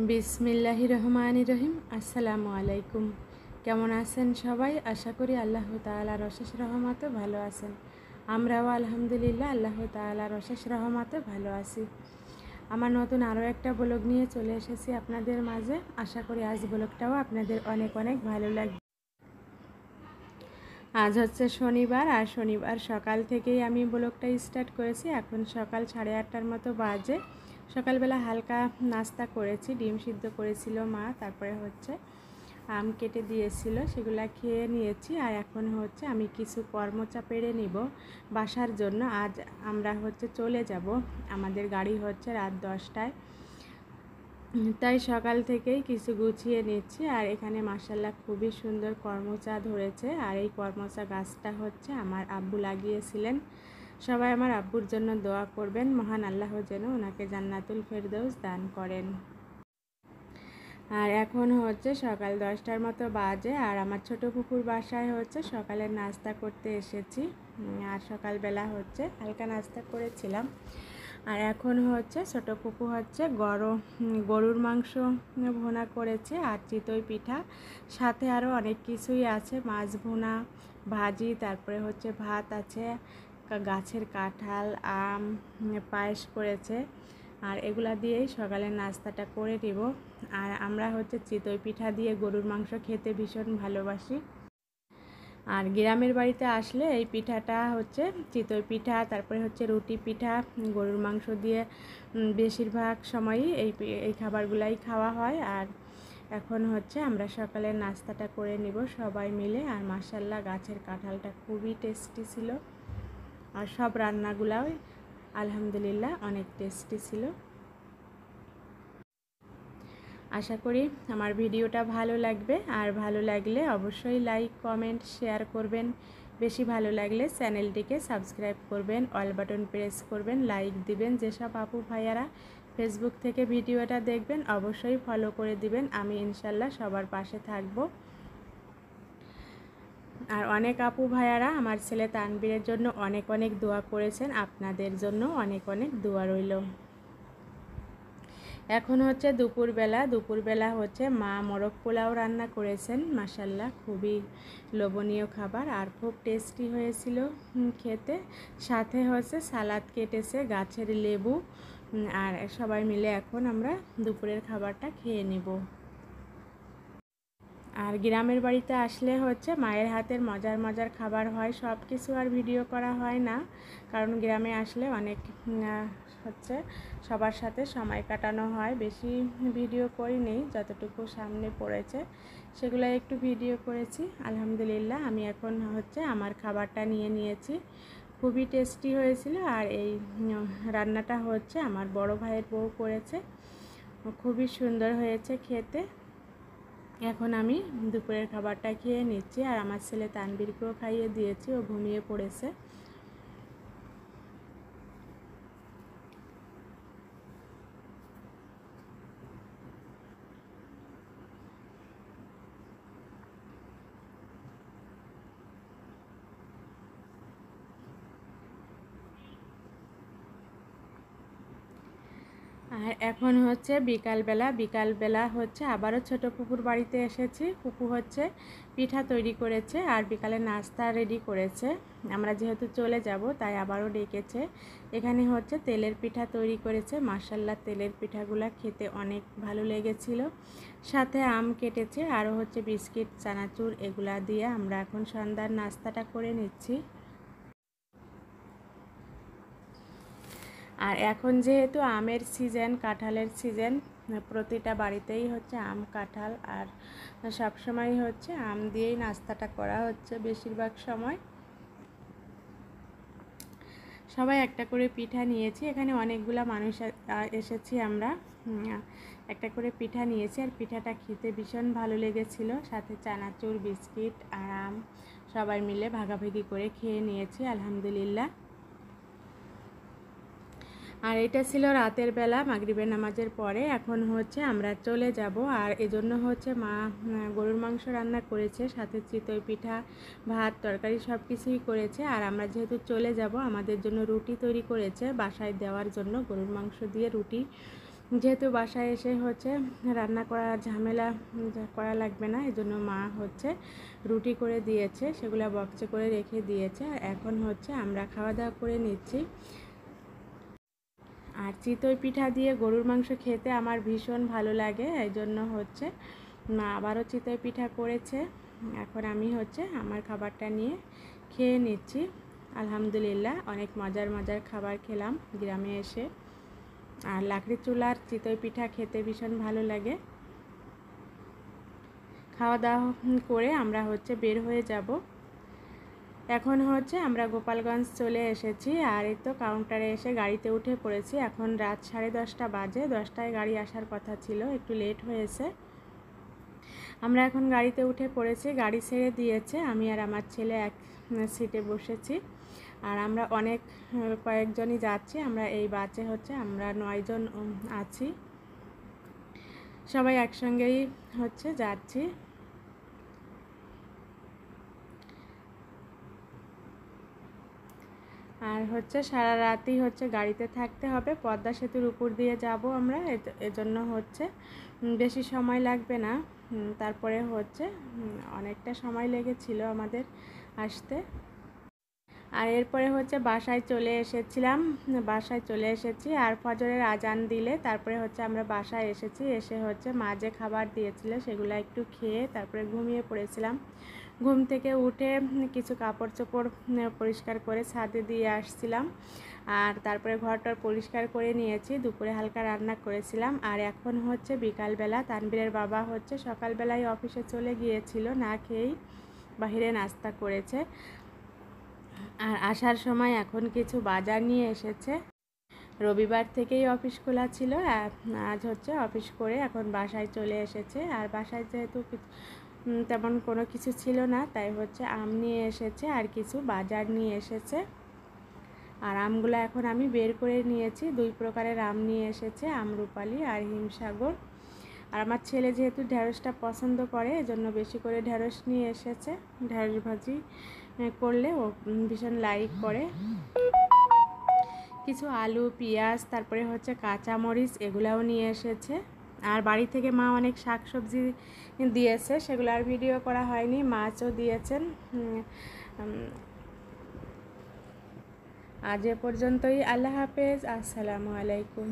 বিসমিল্লাহির রহমানির রহিম। আসসালামু আলাইকুম। কেমন আছেন সবাই? আশা করি আল্লাহ তাআলার অশেষ রহমতে ভালো আছেন। আমরাও আলহামদুলিল্লাহ আল্লাহ তাআলার অশেষ রহমতে ভালো আছি। আমার নতুন আরও একটা ব্লগ নিয়ে চলে এসেছি আপনাদের মাঝে। আশা করি আজ ব্লগটাও আপনাদের অনেক অনেক ভালো লাগবে। আজ হচ্ছে শনিবার, আর শনিবার সকাল থেকেই আমি ব্লগটা স্টার্ট করেছি। এখন সকাল 8:30টার মতো বাজে। সকালবেলা হালকা নাস্তা করেছি, ডিম সিদ্ধ করেছিল মা, তারপরে হচ্ছে আম কেটে দিয়েছিল, সেগুলো খেয়ে নিয়েছি। আর এখন হচ্ছে আমি কিছু কর্মচা পেরে নিব বাসার জন্য। আজ আমরা হচ্ছে চলে যাব, আমাদের গাড়ি হচ্ছে রাত 10টায়, তাই সকাল থেকেই কিছু গুছিয়ে নিচ্ছি। আর এখানে মাশাআল্লাহ খুবই সুন্দর কর্মচা ধরেছে। আর এই কর্মচা গাছটা হচ্ছে আমার আব্বু লাগিয়েছিলেন। সবাই আমার আব্বুর জন্য দোয়া করবেন, মহান আল্লাহ যেন ওনাকে জান্নাতুল ফেরদৌস দান করেন। আর এখন হচ্ছে সকাল 10টার মতো বাজে। আর আমার ছোট পুকুর বাসায় হচ্ছে সকালের নাস্তা করতে এসেছি। আর সকালবেলা হচ্ছে হালকা নাস্তা করেছিলাম। আর এখন হচ্ছে ছোট পুকু হচ্ছে গরুর মাংস ভুনা করেছে আর চিতই পিঠা, সাথে আরও অনেক কিছুই আছে, মাছ ভুনা, ভাজি, তারপরে হচ্ছে ভাত আছে, গাছের কাঁঠাল, আম, পায়েস করেছে। আর এগুলা দিয়েই সকালের নাস্তাটা করে দিব। আর আমরা হচ্ছে চিতই পিঠা দিয়ে গরুর মাংস খেতে ভীষণ ভালোবাসি। আর গ্রামের বাড়িতে আসলে এই পিঠাটা হচ্ছে চিতই পিঠা, তারপরে হচ্ছে রুটি পিঠা, গরুর মাংস দিয়ে বেশিরভাগ সময়ই এই খাবারগুলাই খাওয়া হয়। আর এখন হচ্ছে আমরা সকালের নাস্তাটা করে নিব সবাই মিলে। আর মাশাআল্লাহ গাছের কাঁঠালটা খুবই টেস্টি ছিল, আর সব রান্নাগুলাও আলহামদুলিল্লাহ অনেক টেস্টি ছিল। আশা করি আমার ভিডিওটা ভালো লাগবে। আর ভালো লাগলে অবশ্যই লাইক, কমেন্ট, শেয়ার করবেন। বেশি ভালো লাগলে চ্যানেলটিকে সাবস্ক্রাইব করবেন, অল বাটন প্রেস করবেন, লাইক দিবেন। যেসব আপু ভাইয়ারা ফেসবুক থেকে ভিডিওটা দেখবেন অবশ্যই ফলো করে দিবেন। আমি ইনশাল্লাহ সবার পাশে থাকব। আর অনেক আপু ভাইয়ারা আমার ছেলে তানবীরের জন্য অনেক অনেক দোয়া করেছেন, আপনাদের জন্য অনেক অনেক দোয়া রইল। এখন হচ্ছে দুপুরবেলা হচ্ছে মা মোরগ পোলাও রান্না করেছেন। মাশাআল্লাহ খুবই লোভনীয় খাবার আর খুব টেস্টি হয়েছিল খেতে। সাথে হচ্ছে সালাদ কেটেছে, গাছের লেবু। আর সবাই মিলে এখন আমরা দুপুরের খাবারটা খেয়ে নিব। আর গ্রামের বাড়িতে আসলে হচ্ছে মায়ের হাতের মজার মজার খাবার হয়, সব কিছু আর ভিডিও করা হয় না, কারণ গ্রামে আসলে অনেক হচ্ছে সবার সাথে সময় কাটানো হয়। বেশি ভিডিও করিনি, যতটুকু সামনে পড়েছে সেগুলো একটু ভিডিও করেছি। আলহামদুলিল্লাহ আমি এখন হচ্ছে আমার খাবারটা নিয়ে নিয়েছি, খুবই টেস্টি হয়েছিল। আর এই রান্নাটা হচ্ছে আমার বড় ভাইয়ের বউ করেছে, খুবই সুন্দর হয়েছে খেতে। এখন আমি দুপুরের খাবারটা খেয়ে নিচ্ছি। আর আমার ছেলে তানবীরকেও খাইয়ে দিয়েছি, ও ঘুমিয়ে পড়েছে। আর এখন হচ্ছে বিকালবেলা হচ্ছে আবারও ছোট পুকুর বাড়িতে এসেছি। পুকু হচ্ছে পিঠা তৈরি করেছে আর বিকালে নাস্তা রেডি করেছে। আমরা যেহেতু চলে যাব তাই আবারও ডেকেছে। এখানে হচ্ছে তেলের পিঠা তৈরি করেছে। মাশাআল্লাহ তেলের পিঠাগুলো খেতে অনেক ভালো লেগেছিল। সাথে আম কেটেছে, আরও হচ্ছে বিস্কিট, চানাচুর, এগুলা দিয়ে আমরা এখন সন্ধ্যার নাস্তাটা করে নিচ্ছি। আর এখন যেহেতু আমের সিজন, কাঁঠালের সিজন, প্রতিটা বাড়িতেই হচ্ছে আম, কাঁঠাল, আর সবসময় হচ্ছে আম দিয়েই নাস্তাটা করা হচ্ছে বেশিরভাগ সময়। সবাই একটা করে পিঠা নিয়েছি, এখানে অনেকগুলা মানুষ এসেছি আমরা। একটা করে পিঠা নিয়েছি আর পিঠাটা খেতে ভীষণ ভালো লেগেছিল। সাথে চানাচুর, বিস্কিট আর আম সবাই মিলে ভাগাভাগি করে খেয়ে নিয়েছি আলহামদুলিল্লাহ। আর এটা ছিল রাতের বেলা মাগরিবের নামাজের পরে। এখন হচ্ছে আমরা চলে যাব। আর এজন্য হচ্ছে মা গরুর মাংস রান্না করেছে, সাথে চিতই পিঠা, ভাত, তরকারি সব কিছুই করেছে। আর আমরা যেহেতু চলে যাব আমাদের জন্য রুটি তৈরি করেছে বাসায় দেওয়ার জন্য, গরুর মাংস দিয়ে রুটি যেহেতু বাসায় এসে হচ্ছে রান্না করার ঝামেলা করা লাগবে না, এই জন্য মা হচ্ছে রুটি করে দিয়েছে, সেগুলো বক্সে করে রেখে দিয়েছে। আর এখন হচ্ছে আমরা খাওয়া দাওয়া করে নিচ্ছি। আর চিতই পিঠা দিয়ে গরুর মাংস খেতে আমার ভীষণ ভালো লাগে, এই জন্য হচ্ছে মা আবারও চিতই পিঠা করেছে। এখন আমি হচ্ছে আমার খাবারটা নিয়ে খেয়ে নিচ্ছি। আলহামদুলিল্লাহ, অনেক মজার মজার খাবার খেলাম গ্রামে এসে। আর লাকড়ি চুলার চিতই পিঠা খেতে ভীষণ ভালো লাগে। খাওয়া দাওয়া করে আমরা হচ্ছে বের হয়ে যাব। এখন হচ্ছে আমরা গোপালগঞ্জ চলে এসেছি। আর এই তো কাউন্টারে এসে গাড়িতে উঠে পড়েছি। এখন রাত 10:30 বাজে, 10টায় গাড়ি আসার কথা ছিল, একটু লেট হয়েছে। আমরা এখন গাড়িতে উঠে পড়েছি, গাড়ি ছেড়ে দিয়েছে, আমি আর আমার ছেলে এক সিটে বসেছি। আর আমরা কয়েকজনই যাচ্ছি। আমরা এই বাসে হচ্ছে আমরা 9 জন আছি, সবাই একসঙ্গেই হচ্ছে যাচ্ছি। আর হচ্ছে সারা রাতই হচ্ছে গাড়িতে থাকতে হবে, পদ্মা সেতুর উপর দিয়ে যাব আমরা, এজন্য হচ্ছে বেশি সময় লাগবে না। তারপরে হচ্ছে অনেকটা সময় লেগেছিল আমাদের আসতে। আর এরপরে হচ্ছে বাসায় চলে এসেছি। আর ফজরের আজান দিলে তারপরে হচ্ছে আমরা বাসায় এসেছি। এসে হচ্ছে মা যে খাবার দিয়েছিল সেগুলো একটু খেয়ে তারপরে ঘুমিয়ে পড়েছিলাম। ঘুম থেকে উঠে কিছু কাপড় চোপড় পরিষ্কার করে ছাদে দিয়ে আসছিলাম। আর তারপরে ঘরটা পরিষ্কার করে নিয়েছি। দুপুরে হালকা রান্না করেছিলাম। আর এখন হচ্ছে বিকালবেলা, তানবীরের বাবা হচ্ছে সকালবেলায় অফিসে চলে গিয়েছিল, না খেয়েই বাহিরে নাস্তা করেছে। আর আসার সময় এখন কিছু বাজার নিয়ে এসেছে। রবিবার থেকেই অফিস খোলা ছিল, আজ হচ্ছে অফিস করে এখন বাসায় চলে এসেছে। আর বাসায় যেহেতু তেমন কোনো কিছু ছিল না, তাই হচ্ছে আম নিয়ে এসেছে আর কিছু বাজার নিয়ে এসেছে। আর আমগুলো এখন আমি বের করে নিয়েছি। 2 প্রকারের আম নিয়ে এসেছে, আমরুপালি আর হিমসাগর। আর আমার ছেলে যেহেতু ঢেঁড়সটা পছন্দ করে, এজন্য বেশি করে ঢেঁড়স নিয়ে এসেছে। ঢেঁড়স ভাজি করলে ও ভীষণ লাইক করে। কিছু আলু, পেঁয়াজ, তারপরে হচ্ছে কাঁচামরিচ, এগুলাও নিয়ে এসেছে। আর বাড়ি থেকে মা অনেক শাকসবজি দিয়েছে, সেগুলো আর ভিডিও করা হয়নি। মাছও দিয়েছেন। আজ এ পর্যন্তই। আল্লাহ হাফেজ, আসসালামু আলাইকুম।